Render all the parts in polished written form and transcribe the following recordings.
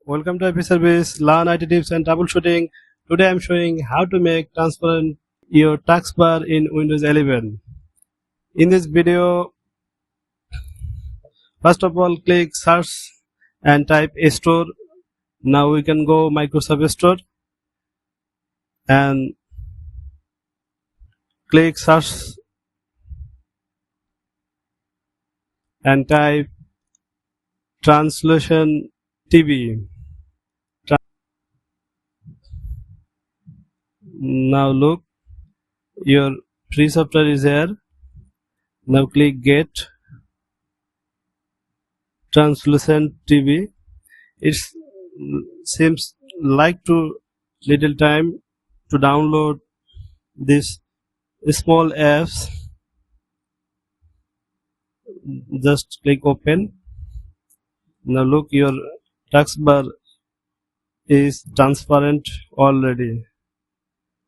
Welcome to IP Service, Learn IT Tips and Troubleshooting. Today I am showing how to make transparent your taskbar in Windows 11. In this video, first of all click search and type store. Now we can go Microsoft Store and click search and type TranslucentTB. Now look, your free software is here. Now click get TranslucentTB. It seems like too little time to download this small apps. Just click open. Now look, your taskbar is transparent already.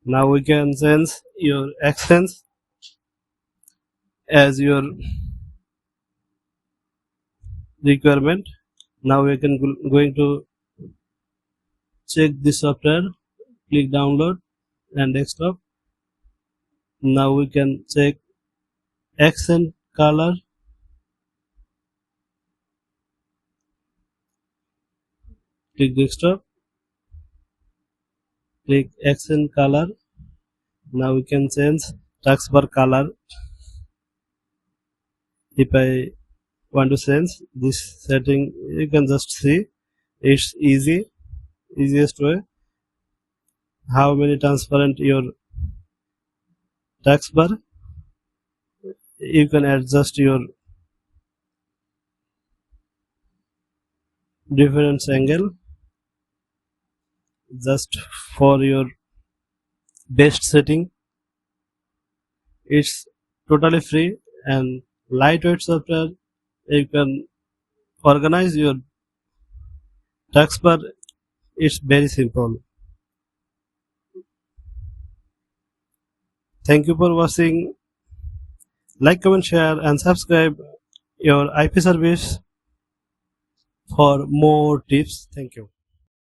Now we can sense your actions as your requirement. Now we can going to check this software. Click download and desktop. Now we can check accent color. Click desktop. Click accent color. Now we can change taskbar color. If I want to change this setting, you can just see. It's easiest way. How many transparent your taskbar. You can adjust your difference angle just for your best setting. It's totally free and lightweight software. You can organize your taskbar. It's very simple. Thank you for watching. Like, comment, share and subscribe your IP service for more tips. Thank you.